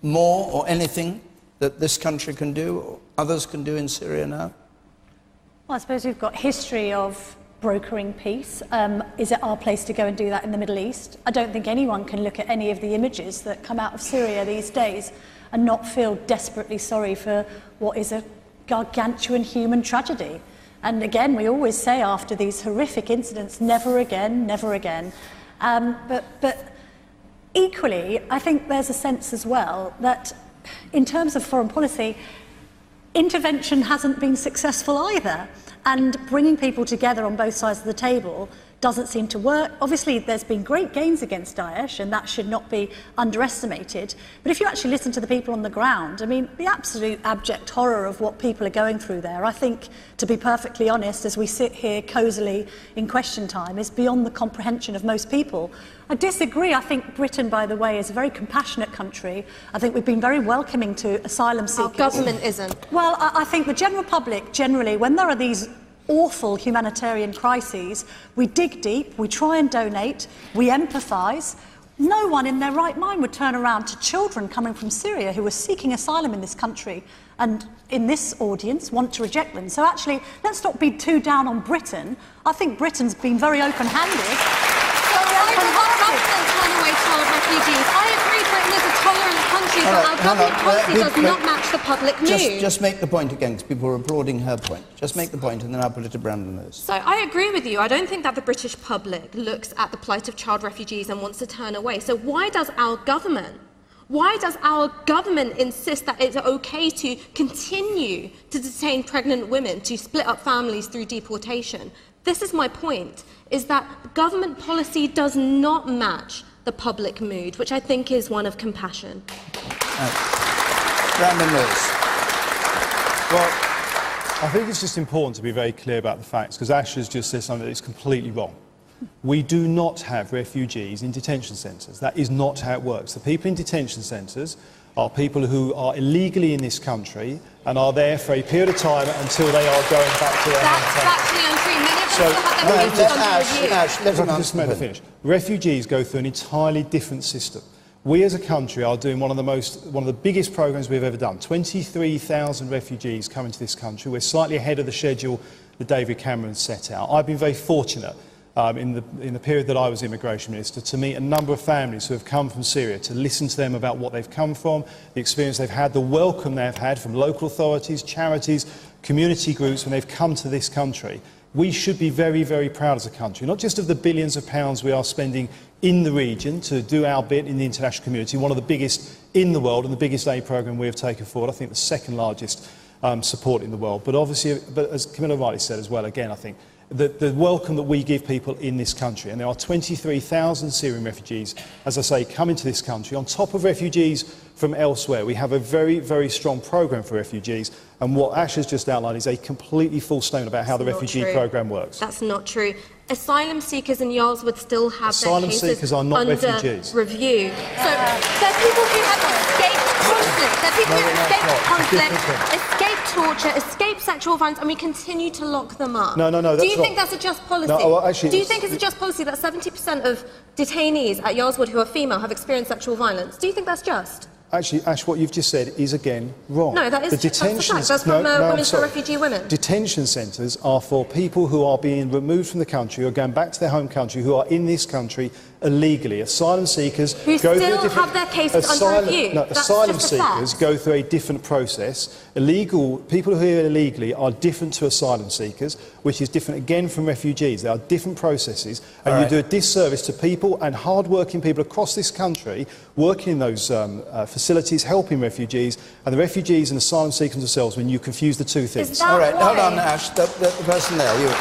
more or anything that this country can do, or others can do in Syria now? Well, I suppose we've got history of brokering peace. Is it our place to go and do that in the Middle East? I don't think anyone can look at any of the images that come out of Syria these days and not feel desperately sorry for what is a gargantuan human tragedy. And again, we always say after these horrific incidents, never again, never again. But equally, I think there's a sense as well that in terms of foreign policy, intervention hasn't been successful either, and bringing people together on both sides of the table doesn't seem to work. Obviously, there's been great gains against Daesh, and that should not be underestimated. But if you actually listen to the people on the ground, I mean, the absolute abject horror of what people are going through there, I think, to be perfectly honest, as we sit here cosily in question time, is beyond the comprehension of most people. I disagree. I think Britain, by the way, is a very compassionate country. I think we've been very welcoming to asylum seekers. Our government isn't. Well, I think the general public, generally, when there are these awful humanitarian crises, we dig deep, we try and donate, we empathise. No one in their right mind would turn around to children coming from Syria who are seeking asylum in this country and in this audience want to reject them. So actually, let's not be too down on Britain. I think Britain's been very open-handed. I agree Britain is a tolerant country, but our government policy does not match the public mood. Just make the point again, because people are applauding her point. Just make the point, and then I'll put it to Brandon Lewis. So I agree with you. I don't think that the British public looks at the plight of child refugees and wants to turn away. So why does our government insist that it's okay to continue to detain pregnant women, to split up families through deportation? This is my point, is that government policy does not match the public mood, which I think is one of compassion. Brandon Lewis. Well, I think it's just important to be very clear about the facts, because Ash has just said something that is completely wrong. We do not have refugees in detention centres. That is not how it works. The people in detention centres are people who are illegally in this country and are there for a period of time until they are going back to their hometown. That's factually untrue. Many of them still have their Ash, let him just make the finish. Refugees go through an entirely different system. We as a country are doing one of the biggest programmes we've ever done. 23,000 refugees coming to this country. We're slightly ahead of the schedule that David Cameron set out. I've been very fortunate in the period that I was Immigration Minister to meet a number of families who have come from Syria, to listen to them about what they've come from, the experience they've had, the welcome they've had from local authorities, charities, community groups when they've come to this country. We should be very, very proud as a country, not just of the billions of pounds we are spending in the region to do our bit in the international community, one of the biggest in the world and the biggest aid programme we have taken forward, I think the second largest support in the world. But obviously, as Camilla rightly said as well, again, I think the welcome that we give people in this country, and there are 23,000 Syrian refugees, as I say, coming to this country, on top of refugees from elsewhere. We have a very, very strong programme for refugees, and what Ash has just outlined is a completely false statement about how the refugee programme works. That's not true. Asylum seekers in Yars would still have their cases seekers are not under refugees. Review. So they're people who have escaped conflict. They're people who escaped conflict, escaped torture, escaped sexual violence, and we continue to lock them up. No, Do you think that's a just policy? No, well, actually, do you think it's a just policy that 70% of detainees at Yarswood who are female have experienced sexual violence? Do you think that's just? Actually, Ash, what you've just said is again wrong. No, that is that's a fact. That's from Women's for Refugee Women. Detention centres are for people who are being removed from the country or going back to their home country, who are in this country illegally. Asylum seekers who go still through have their cases under review. No, asylum seekers go through a different process. People who are here illegally are different to asylum seekers, which is different again from refugees. There are different processes, and you do a disservice to people and hard-working people across this country working in those facilities, helping refugees, and the refugees and asylum seekers themselves when you confuse the two things. All right, hold on, Ash. The person there, you.